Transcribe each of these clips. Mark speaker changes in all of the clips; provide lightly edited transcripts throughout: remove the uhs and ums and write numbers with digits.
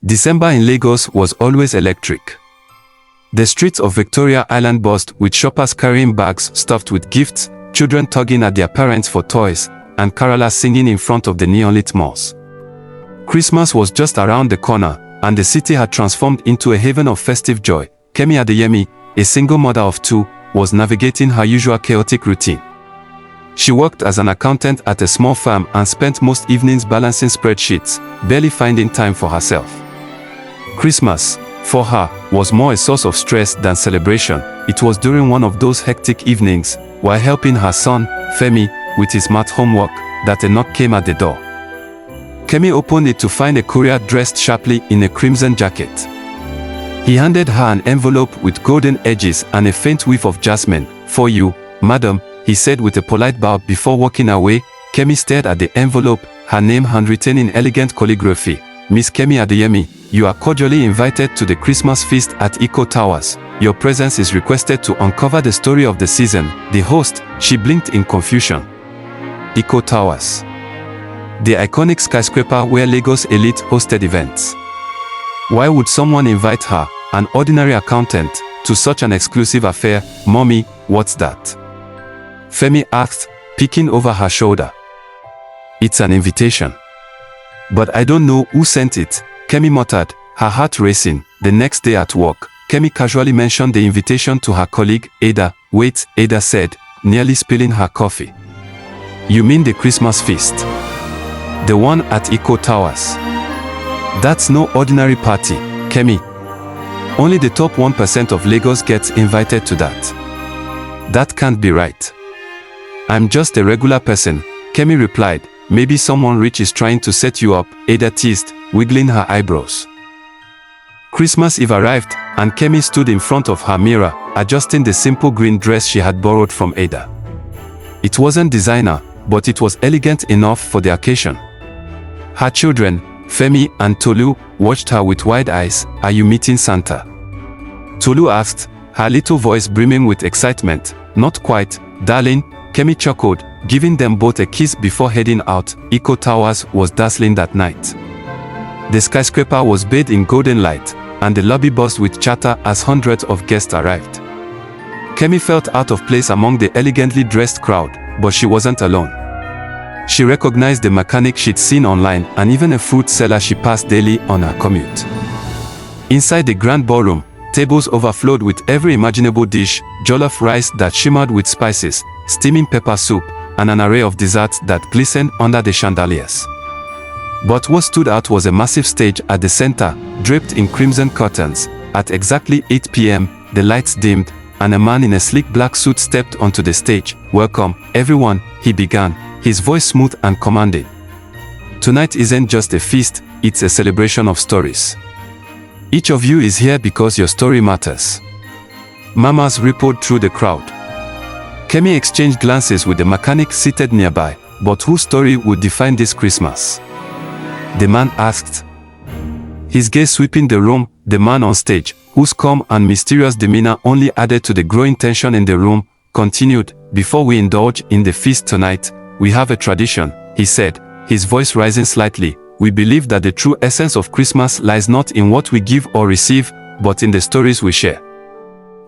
Speaker 1: December in Lagos was always electric. The streets of Victoria Island buzzed with shoppers carrying bags stuffed with gifts, children tugging at their parents for toys, and carolers singing in front of the neon-lit malls. Christmas was just around the corner, and the city had transformed into a haven of festive joy. Kemi Adeyemi, a single mother of two, was navigating her usual chaotic routine. She worked as an accountant at a small firm and spent most evenings balancing spreadsheets, barely finding time for herself. Christmas, for her, was more a source of stress than celebration. It was during one of those hectic evenings, while helping her son, Femi, with his math homework, that a knock came at the door. Kemi opened it to find a courier dressed sharply in a crimson jacket. He handed her an envelope with golden edges and a faint whiff of jasmine. "For you, madam," he said with a polite bow before walking away. Kemi stared at the envelope, her name handwritten in elegant calligraphy. "Miss Kemi Adeyemi, you are cordially invited to the Christmas feast at Eco Towers. Your presence is requested to uncover the story of the season." The host, she blinked in confusion. Eco Towers. The iconic skyscraper where Lagos elite hosted events. Why would someone invite her, an ordinary accountant, to such an exclusive affair? "Mommy, what's that?" Femi asked, peeking over her shoulder. "It's an invitation. But I don't know who sent it," Kemi muttered, her heart racing. The next day at work, Kemi casually mentioned the invitation to her colleague, Ada. "Wait," Ada said, nearly spilling her coffee. "You mean the Christmas feast? The one at Eco Towers? That's no ordinary party, Kemi. Only the top 1% of Lagos gets invited to that." "That can't be right. I'm just a regular person," Kemi replied. "Maybe someone rich is trying to set you up," Ada teased, wiggling her eyebrows. Christmas Eve arrived, and Kemi stood in front of her mirror, adjusting the simple green dress she had borrowed from Ada. It wasn't designer, but it was elegant enough for the occasion. Her children, Femi and Tolu, watched her with wide eyes. "Are you meeting Santa?" Tolu asked, her little voice brimming with excitement. "Not quite, darling," Kemi chuckled, giving them both a kiss before heading out. Eco Towers was dazzling that night. The skyscraper was bathed in golden light, and the lobby buzzed with chatter as hundreds of guests arrived. Kemi felt out of place among the elegantly dressed crowd, but she wasn't alone. She recognized the mechanic she'd seen online and even a fruit seller she passed daily on her commute. Inside the grand ballroom, tables overflowed with every imaginable dish: jollof rice that shimmered with spices, steaming pepper soup, and an array of desserts that glistened under the chandeliers. But what stood out was a massive stage at the center, draped in crimson curtains. At exactly 8 p.m., the lights dimmed, and a man in a sleek black suit stepped onto the stage. "Welcome, everyone," he began, his voice smooth and commanding. "Tonight isn't just a feast, it's a celebration of stories. Each of you is here because your story matters." Murmurs rippled through the crowd. Kemi exchanged glances with the mechanic seated nearby. "But whose story would define this Christmas?" the man asked, his gaze sweeping the room. The man on stage, whose calm and mysterious demeanor only added to the growing tension in the room, continued, "Before we indulge in the feast tonight, we have a tradition," he said, his voice rising slightly. "We believe that the true essence of Christmas lies not in what we give or receive, but in the stories we share.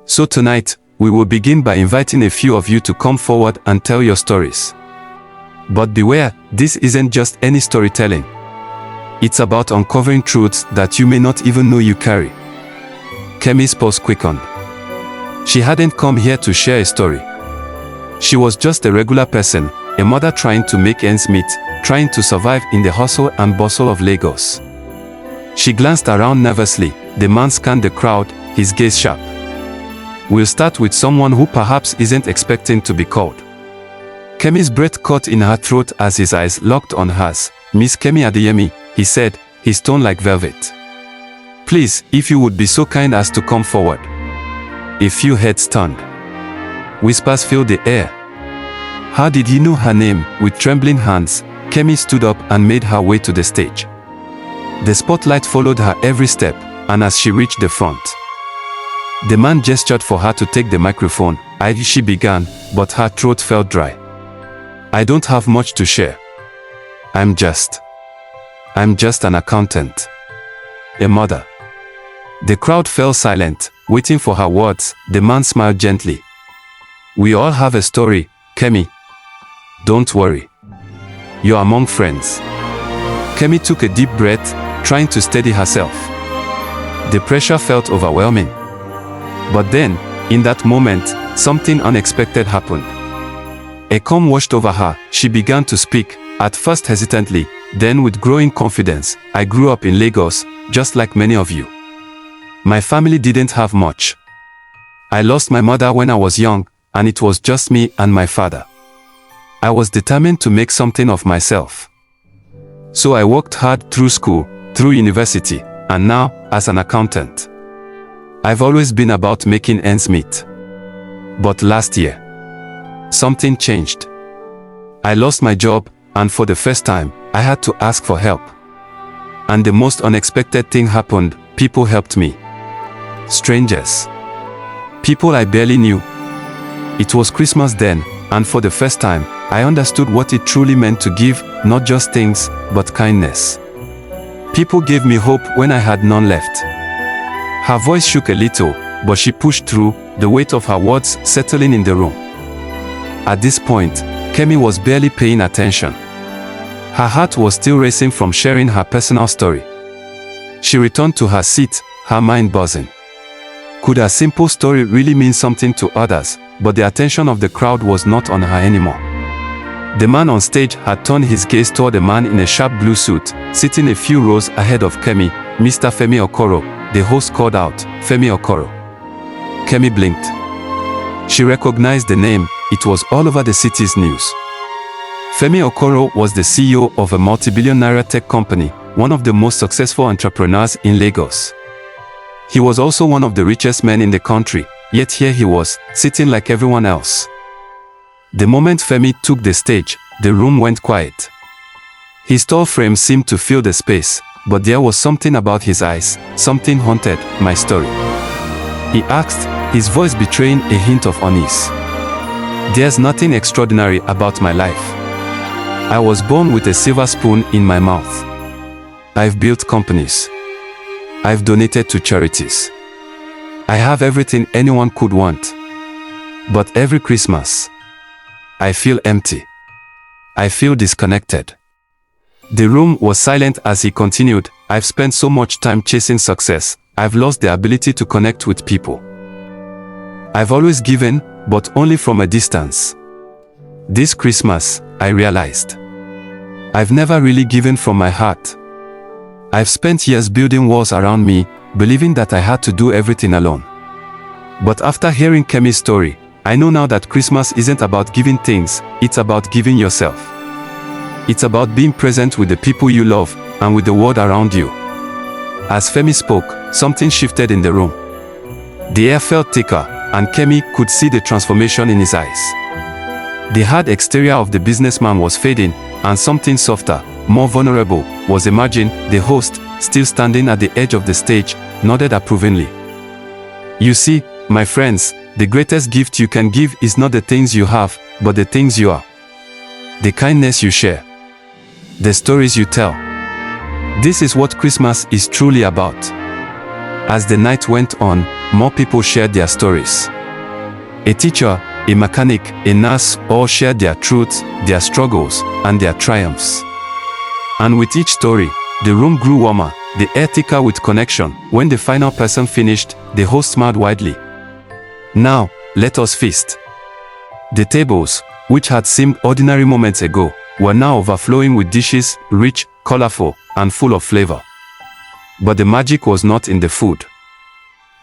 Speaker 1: So tonight, we will begin by inviting a few of you to come forward and tell your stories. But beware, this isn't just any storytelling. It's about uncovering truths that you may not even know you carry." Kemi's pulse quickened. She hadn't come here to share a story. She was just a regular person, a mother trying to make ends meet, trying to survive in the hustle and bustle of Lagos. She glanced around nervously. The man scanned the crowd, his gaze sharp. "We'll start with someone who perhaps isn't expecting to be called." Kemi's breath caught in her throat as his eyes locked on hers. "Miss Kemi Adeyemi," he said, his tone like velvet. "Please, if you would be so kind as to come forward." A few heads turned. Whispers filled the air. How did he know her name? With trembling hands, Kemi stood up and made her way to the stage. The spotlight followed her every step, and as she reached the front, the man gestured for her to take the microphone. She began, but her throat felt dry. "I don't have much to share. I'm just an accountant." a mother. The crowd fell silent, waiting for her words. The man smiled gently. We all have a story, Kemi. Don't worry. You're among friends. Kemi took a deep breath, trying to steady herself. The pressure felt overwhelming. But then, in that moment, something unexpected happened. A calm washed over her. She began to speak, at first hesitantly, then with growing confidence. I grew up in Lagos, just like many of you. My family didn't have much. I lost my mother when I was young, and it was just me and my father. I was determined to make something of myself. So I worked hard through school, through university, and now, as an accountant. I've always been about making ends meet. But last year, something changed. I lost my job, and for the first time, I had to ask for help. And the most unexpected thing happened. People helped me. Strangers. People I barely knew. It was Christmas then, and for the first time, I understood what it truly meant to give, not just things, but kindness. People gave me hope when I had none left. Her voice shook a little, but she pushed through, the weight of her words settling in the room. At this point, Kemi was barely paying attention. Her heart was still racing from sharing her personal story. She returned to her seat, her mind buzzing. Could her simple story really mean something to others? But the attention of the crowd was not on her anymore. The man on stage had turned his gaze toward a man in a sharp blue suit, sitting a few rows ahead of Kemi. Mr. Femi Okoro, the host called out, Femi Okoro. Kemi blinked. She recognized the name. It was all over the city's news. Femi Okoro was the CEO of a multi-billion naira tech company, one of the most successful entrepreneurs in Lagos. He was also one of the richest men in the country, yet here he was, sitting like everyone else. The moment Femi took the stage, the room went quiet. His tall frame seemed to fill the space, but there was something about his eyes, something haunted my story. He asked, his voice betraying a hint of unease. There's nothing extraordinary about my life. I was born with a silver spoon in my mouth. I've built companies. I've donated to charities. I have everything anyone could want. But every Christmas, I feel empty. I feel disconnected. The room was silent as he continued. I've spent so much time chasing success, I've lost the ability to connect with people. I've always given, but only from a distance. This Christmas, I realized. I've never really given from my heart. I've spent years building walls around me, believing that I had to do everything alone. But after hearing Kemi's story, I know now that Christmas isn't about giving things, it's about giving yourself. It's about being present with the people you love, and with the world around you. As Femi spoke, something shifted in the room. The air felt thicker, and Kemi could see the transformation in his eyes. The hard exterior of the businessman was fading, and something softer, more vulnerable, was emerging. The host, still standing at the edge of the stage, nodded approvingly. You see, my friends, the greatest gift you can give is not the things you have, but the things you are. The kindness you share. The stories you tell. This is what Christmas is truly about. As the night went on, more people shared their stories. A teacher, a mechanic, a nurse, all shared their truths, their struggles, and their triumphs. And with each story, the room grew warmer, the air thicker with connection. When the final person finished, the host smiled widely. Now, let us feast. The tables, which had seemed ordinary moments ago, were now overflowing with dishes, rich, colorful, and full of flavor. But the magic was not in the food.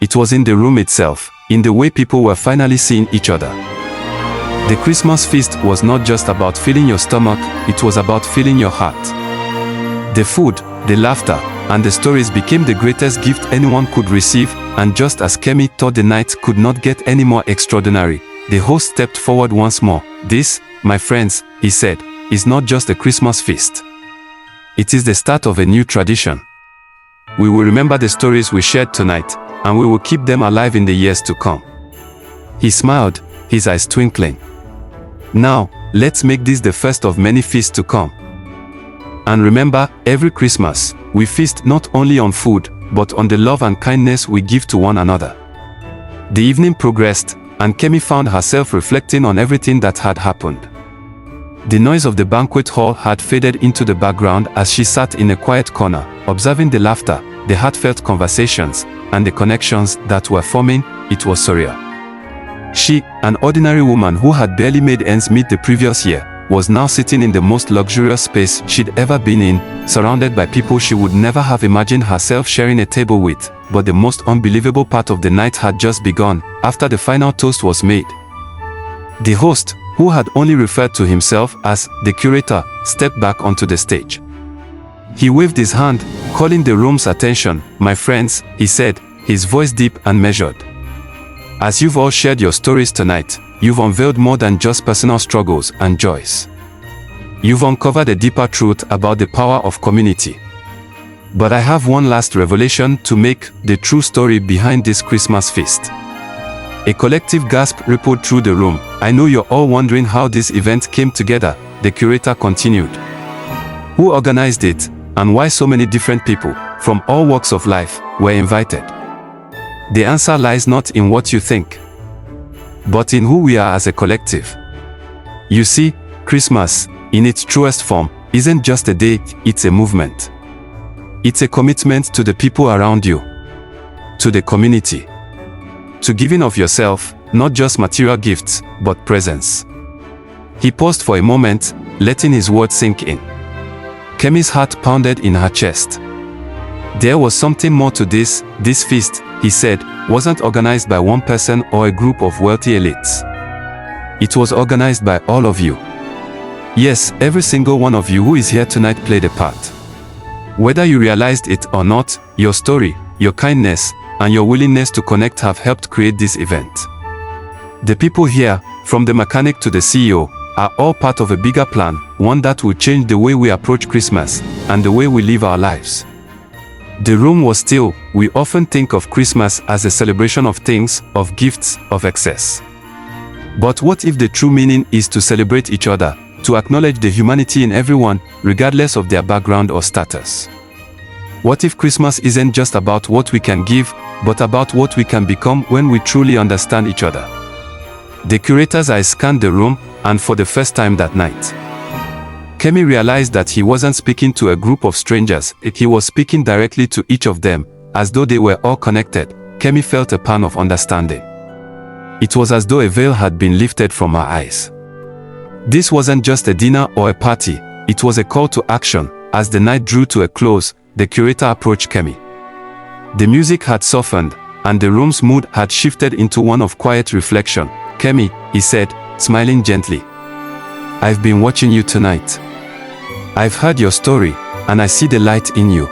Speaker 1: It was in the room itself, in the way people were finally seeing each other. The Christmas feast was not just about filling your stomach, it was about filling your heart. The food, the laughter, and the stories became the greatest gift anyone could receive, and just as Kemi thought the night could not get any more extraordinary, the host stepped forward once more. This, my friends, he said, is not just a Christmas feast. It is the start of a new tradition. We will remember the stories we shared tonight, and we will keep them alive in the years to come. He smiled, his eyes twinkling. Now, let's make this the first of many feasts to come. And remember, every Christmas, we feast not only on food, but on the love and kindness we give to one another. The evening progressed, and Kemi found herself reflecting on everything that had happened. The noise of the banquet hall had faded into the background as she sat in a quiet corner, observing the laughter, the heartfelt conversations, and the connections that were forming. It was surreal. She, an ordinary woman who had barely made ends meet the previous year, was now sitting in the most luxurious space she'd ever been in, surrounded by people she would never have imagined herself sharing a table with. But the most unbelievable part of the night had just begun, after the final toast was made. The host, who had only referred to himself as the curator, stepped back onto the stage. He waved his hand, calling the room's attention. "My friends," he said, his voice deep and measured. "As you've all shared your stories tonight, you've unveiled more than just personal struggles and joys. You've uncovered a deeper truth about the power of community. But I have one last revelation to make: the true story behind this Christmas feast." A collective gasp rippled through the room. "I know you're all wondering how this event came together," the curator continued. "Who organized it, and why so many different people, from all walks of life, were invited? The answer lies not in what you think, but in who we are as a collective. You see, Christmas, in its truest form, isn't just a day, it's a movement. It's a commitment to the people around you, to the community, to giving of yourself, not just material gifts, but presence." He paused for a moment, letting his words sink in. Kemi's heart pounded in her chest. There was something more to this. This feast, he said, wasn't organized by one person or a group of wealthy elites. It was organized by all of you. Yes, every single one of you who is here tonight played a part. Whether you realized it or not, your story, your kindness, and your willingness to connect have helped create this event. The people here, from the mechanic to the CEO, are all part of a bigger plan, one that will change the way we approach Christmas, and the way we live our lives. The room was still. We often think of Christmas as a celebration of things, of gifts, of excess. But what if the true meaning is to celebrate each other, to acknowledge the humanity in everyone, regardless of their background or status? What if Christmas isn't just about what we can give, but about what we can become when we truly understand each other? The curator's eyes scanned the room, and for the first time that night, Kemi realized that he wasn't speaking to a group of strangers. He was speaking directly to each of them, as though they were all connected. Kemi felt a pang of understanding. It was as though a veil had been lifted from her eyes. This wasn't just a dinner or a party, it was a call to action. As the night drew to a close, the curator approached Kemi. The music had softened, and the room's mood had shifted into one of quiet reflection. "Kemi," he said, smiling gently, "I've been watching you tonight. I've heard your story, and I see the light in you.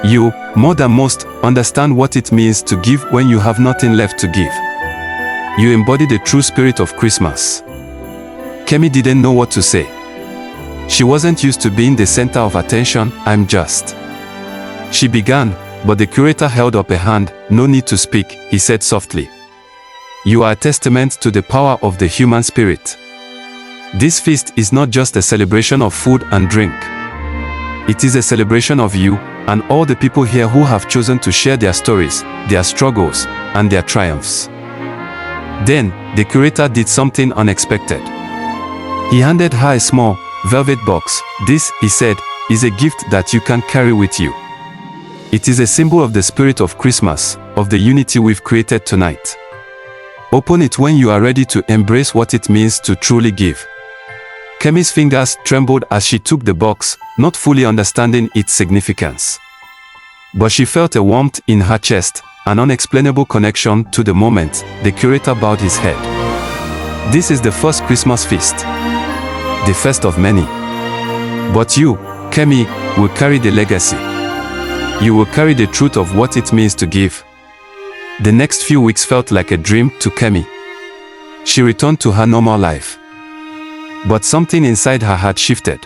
Speaker 1: You, more than most, understand what it means to give when you have nothing left to give. You embody the true spirit of Christmas." Kemi didn't know what to say. She wasn't used to being the center of attention. "I'm just..." she began, but the curator held up a hand. "No need to speak," he said softly. "You are a testament to the power of the human spirit. This feast is not just a celebration of food and drink. It is a celebration of you, and all the people here who have chosen to share their stories, their struggles, and their triumphs." Then, the curator did something unexpected. He handed her a small, velvet box. "This," he said, "is a gift that you can carry with you. It is a symbol of the spirit of Christmas, of the unity we've created tonight. Open it when you are ready to embrace what it means to truly give." Kemi's fingers trembled as she took the box, not fully understanding its significance. But she felt a warmth in her chest, an unexplainable connection to the moment. The curator bowed his head. "This is the first Christmas feast. The first of many. But you, Kemi, will carry the legacy. You will carry the truth of what it means to give." The next few weeks felt like a dream to Kemi. She returned to her normal life. But something inside her had shifted.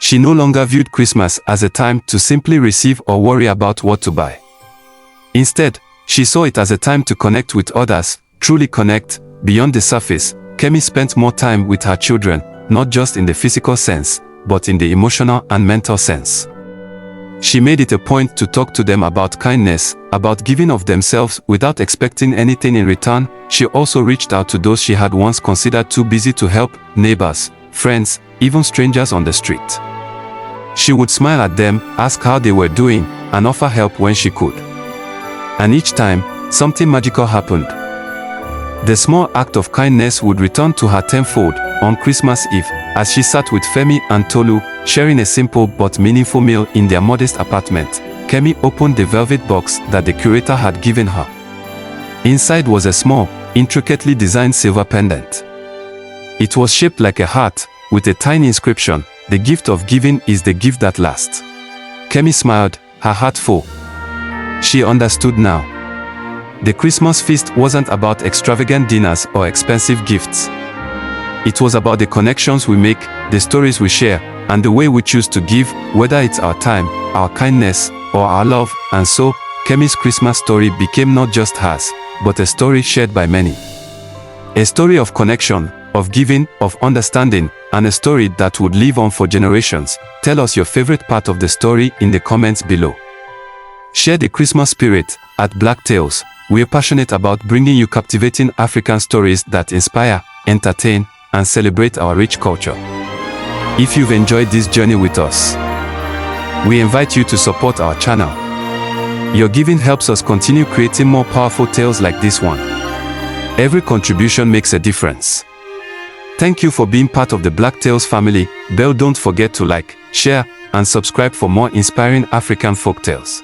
Speaker 1: She no longer viewed Christmas as a time to simply receive or worry about what to buy. Instead, she saw it as a time to connect with others, truly connect. Beyond the surface, Kemi spent more time with her children, not just in the physical sense, but in the emotional and mental sense. She made it a point to talk to them about kindness, about giving of themselves without expecting anything in return. She also reached out to those she had once considered too busy to help, neighbors, friends, even strangers on the street. She would smile at them, ask how they were doing, and offer help when she could. And each time, something magical happened. The small act of kindness would return to her tenfold on Christmas Eve, as she sat with Femi and Tolu, sharing a simple but meaningful meal in their modest apartment. Kemi opened the velvet box that the curator had given her. Inside was a small, intricately designed silver pendant. It was shaped like a heart, with a tiny inscription, "The gift of giving is the gift that lasts." Kemi smiled, her heart full. She understood now. The Christmas feast wasn't about extravagant dinners or expensive gifts. It was about the connections we make, the stories we share, and the way we choose to give, whether it's our time, our kindness, or our love. And so, Kemi's Christmas story became not just hers, but a story shared by many. A story of connection, of giving, of understanding, and a story that would live on for generations. Tell us your favorite part of the story in the comments below. Share the Christmas spirit. At BlackTales, we are passionate about bringing you captivating African stories that inspire, entertain, and celebrate our rich culture. If you've enjoyed this journey with us, we invite you to support our channel. Your giving helps us continue creating more powerful tales like this one. Every contribution makes a difference. Thank you for being part of the BlackTales family. Don't forget to like, share, and subscribe for more inspiring African folktales.